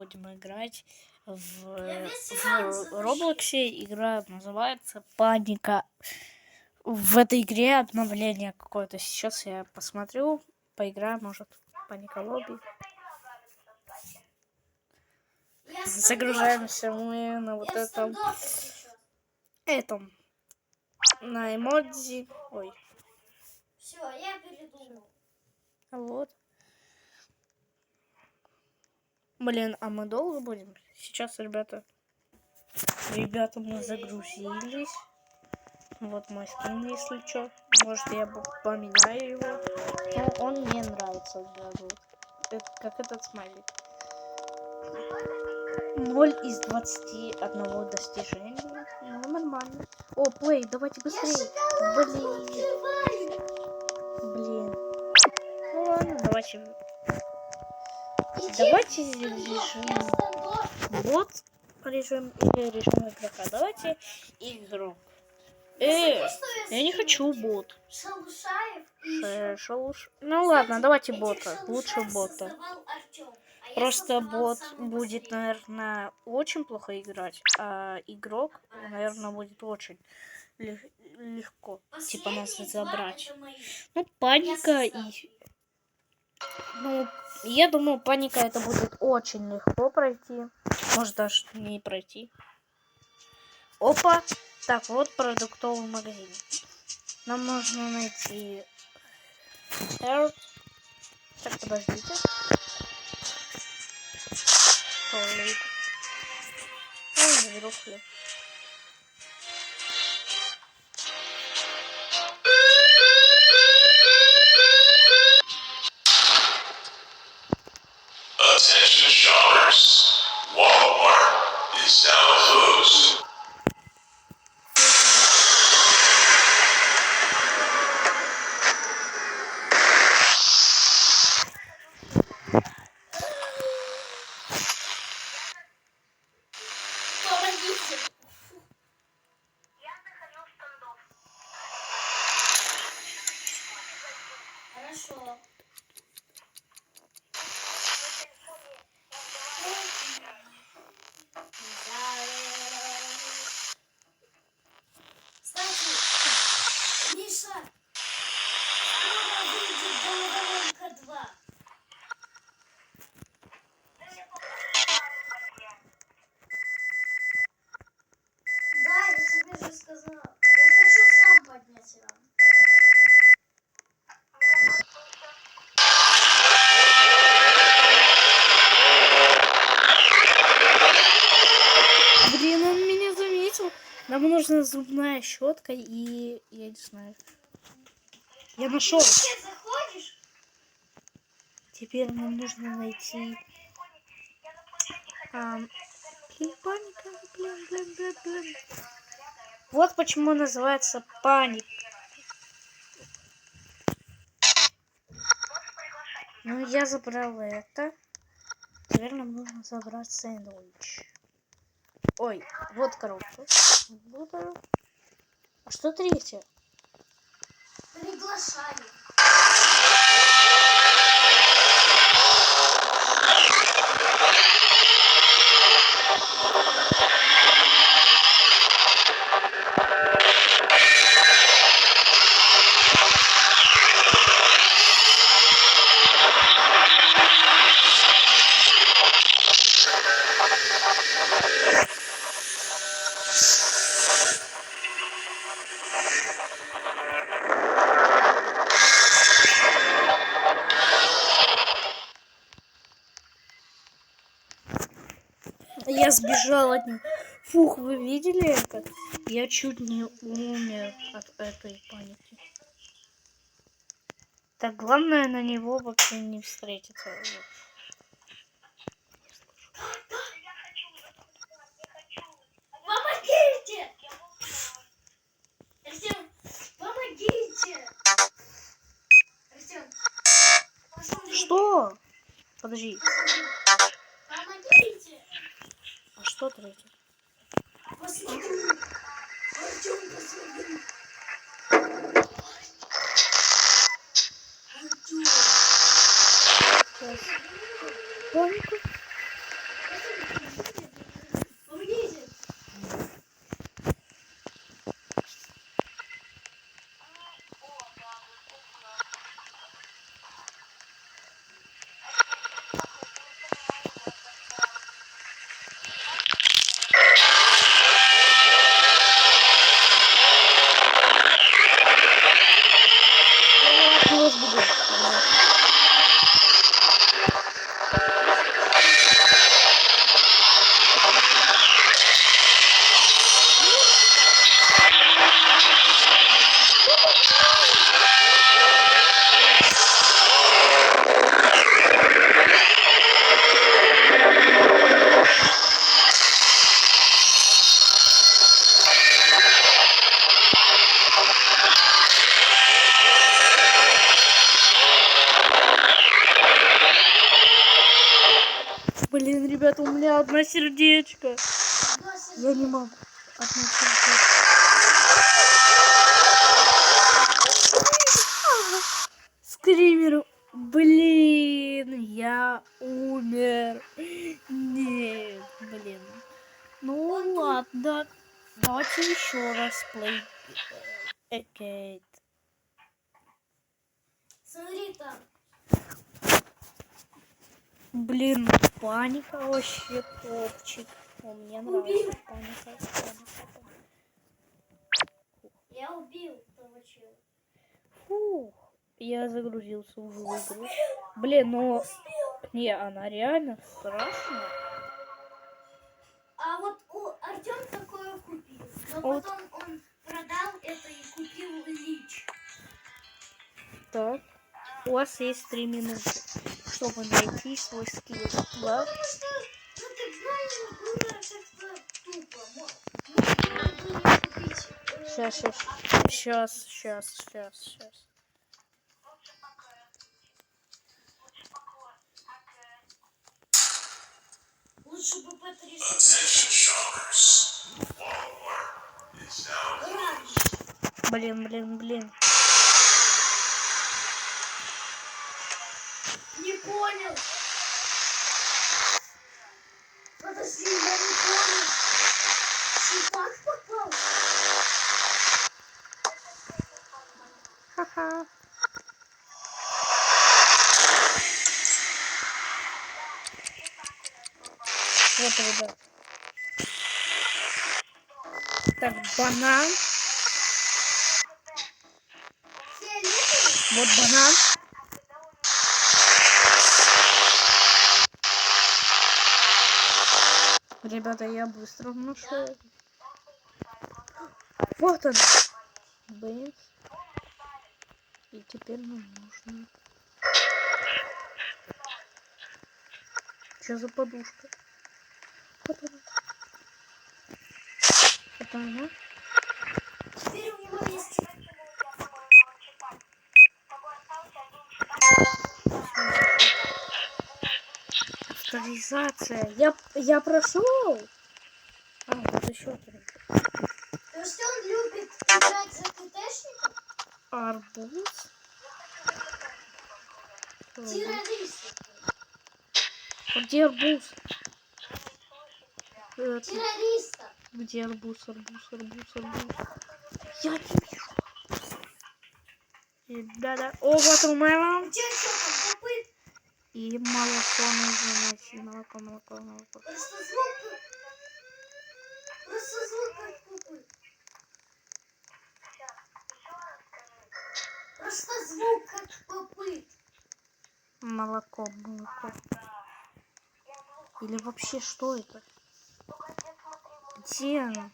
будем играть в Роблоксе. Игра называется Паника. В этой игре обновление какое-то. Сейчас я посмотрю, поиграем, может, Паника Лобби. Загружаемся мы на вот этом на эмодзи. Ой. Все, я передумал. Вот. Блин, а мы долго будем? Сейчас, ребята, мы загрузились. Вот мой скин, если что. Может, я поменяю его. Но он мне нравится. Да, вот. Это, как этот смайлик. 0 из 21 достижения. Ну, нормально. О, плей, давайте быстрее. Блин. Ну ладно, давайте. Давайте режим бот режим или режим игрока. Давайте игрок. Я не хочу бот. Ну ладно, давайте бота. Лучше бота. Просто бот будет, наверное, очень плохо играть, а игрок, наверное, будет очень легко, типа, нас забрать. Ну, паника и... Ну, я думаю, паника это будет очень легко пройти. Может, даже не пройти. Опа! Так, вот продуктовый магазин. Нам нужно найти... Так, подождите. Ой, заберу хлеб. Attention shoppers. Walmart is now closed. Помогите. Хорошо. Кстати, Миша, скоро выйдет Головоломка 2. Да, я тебе же сказала. Я хочу сам поднять рам. Блин, он меня заметил. Нам нужна зубная щетка и... Я не знаю. Я нашел. Ты заходишь? Теперь нам нужно найти... Блин, паника. Блин. Вот почему называется паник. Ну, я забрал это. Теперь нам нужно забрать сэндвич. Ой, вот коробка. А что третье? Приглашали. Я сбежал от них. Фух, вы видели это? Я чуть не умер от этой паники. Так, главное на него вообще не встретиться. Помогите! Артем, помогите! Артем, пошел. Что? Подожди. Помогите! А что третье? Посмотри! Артем, посмотри! Артем! Паника. Ребята, у меня одно сердечко. Я не могу. Одно сердечко. Скример. Блин, я умер. Нет, блин. Ну ладно. Давайте еще раз play again. Смотри там. Блин, паника вообще топчик. О, мне нравится паника. Я убил того чела. Фух, я загрузился уже в игру. Блин, ну... Не, она реально страшная. А вот у Артем такое купил. Но Вот. потом он продал это и купил Лич. Так, у вас есть 3 минуты, чтобы найти свой скилл, да? Потому что, ну ты знаешь, было как-то тупо. Можно было не купить. Сейчас. Лучше бы P3. Attention shoppers. Walmart is now closed. Блин. Не понял. Подожди, я не понял. Ты так попал? Ха-ха. Вот, ребят. Так, банан. Фиолетовый? Вот банан. Ребята, я быстро нашел. Вот он. Бейс. И теперь нам нужно... Что за подушка? Вот она. Это она? Теперь у него есть... Авторизация. Я прошел. А, вот еще один. То есть он любит играть за КТшников? Арбуз. Террористов. Где арбуз? Террористов. Где арбуз? Я не вижу. Да. О, вот у меня У тебя что там, копыт? и молоко нужно найти. Молоко. Просто звук... Просто звук как копыт. Просто звук как копыт. Молоко. Или вообще что это? Где оно?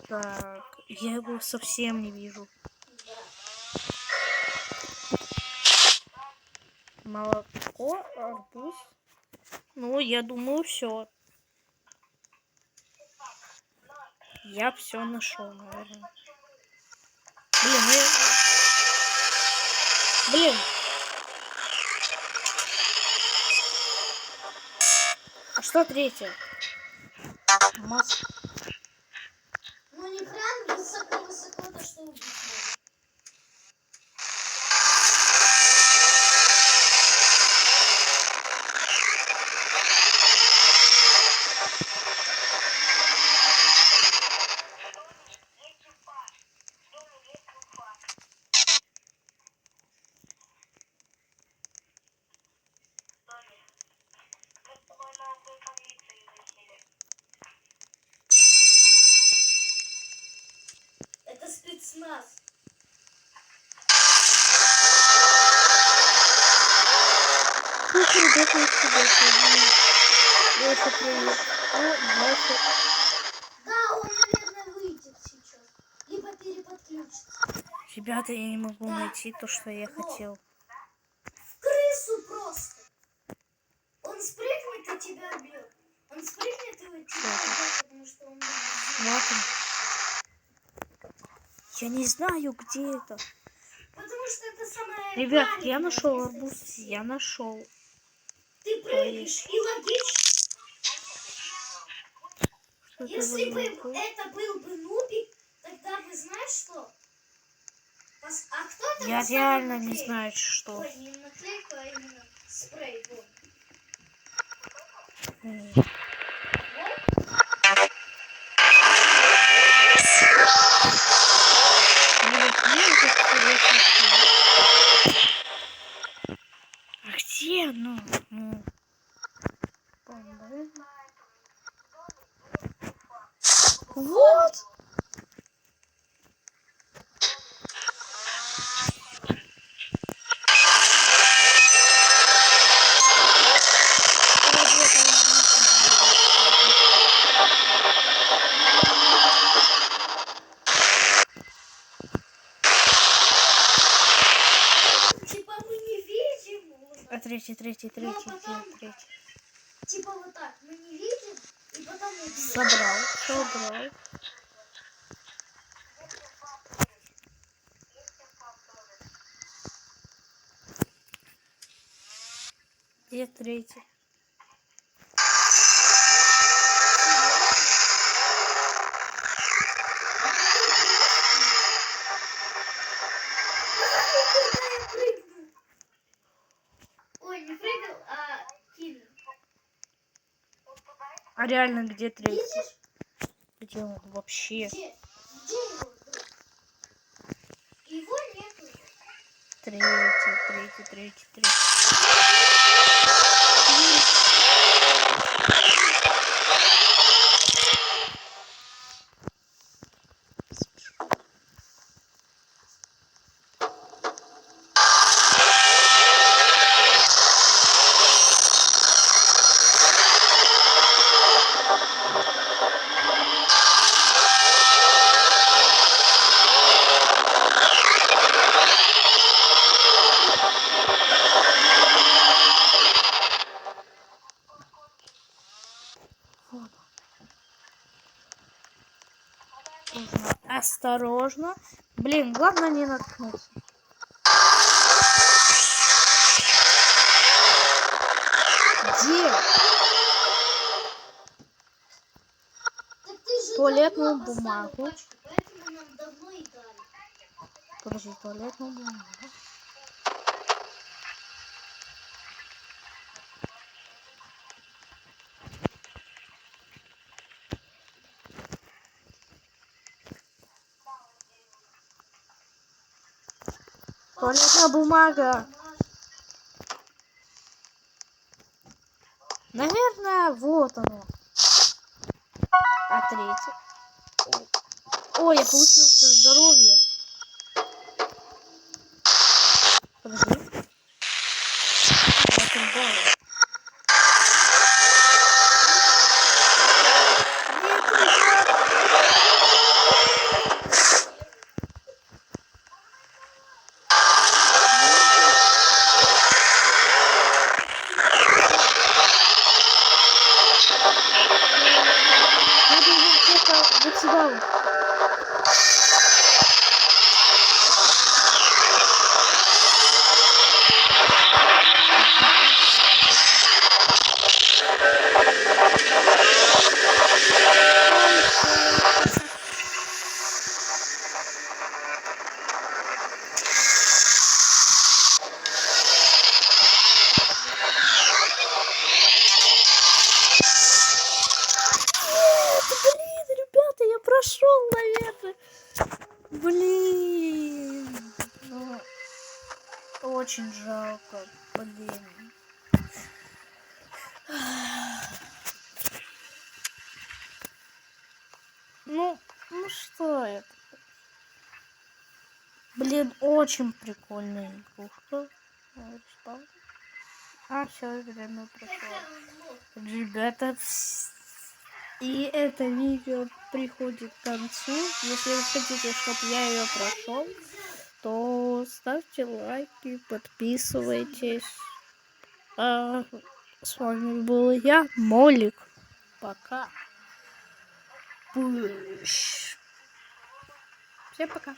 Так, я его совсем не вижу. Молоко, арбуз. Ну, я думаю, все. Я все нашел, наверное. Блин. А что третье? Ну не прям высоко, то что убить можно. Это спецназ. Да, он, наверное, выйдет сейчас. Либо переподключится. Ребята, я не могу найти то, что я хотел. Крысу просто. Он спрыгнет и тебя бьет. Он спрыгнет и тебя бьет, потому что он... Вот он. Я не знаю, где это. Потому что это самое... Ребят, я маленькое нашел место арбуз. из всех. Я нашел. Ты прыгнешь, и логично. Что это Если бы за нубик? это был бы нубик, тогда бы знаешь что? А кто это Я поставил реально не наклейку? знаю, что. Ой, не наклейку, а именно спрей. Вот. М. Может, есть интересный фильм? А где оно? Ну, по-моему. Вот! Типа мы не видим. Вот А так. третий. Типа вот так. Мы не видим, и потом убьем. Собрал. Где третий? Куда я прыгну? Ой, не прыгал, а кинул. А реально, где третий? Видишь? Где он вообще? Где? Где его? Его нету. Третий. Вот. Нужно осторожно. Блин, главное не наткнуться. Где? Так ты же Туалетную давно поставил бумагу. пачку, поэтому нам давно и дали. Подожди, туалетную бумагу. Туалетная бумага. Наверное, вот оно. А третий? Ой, я получил все здоровье. Подожди. 8 баллов. Нет, ребят. Надо его где-то вот сюда вот. Блин, ребята, я прошел, наверное. Блин. Ну, очень жалко. Блин. Ну что это? Блин, очень прикольная игрушка. А, все, время прошло. Ребята, и это видео приходит к концу. Если вы хотите, чтобы я ее прошел, то ставьте лайки, подписывайтесь. А с вами был я, Молик. Пока. Всем пока.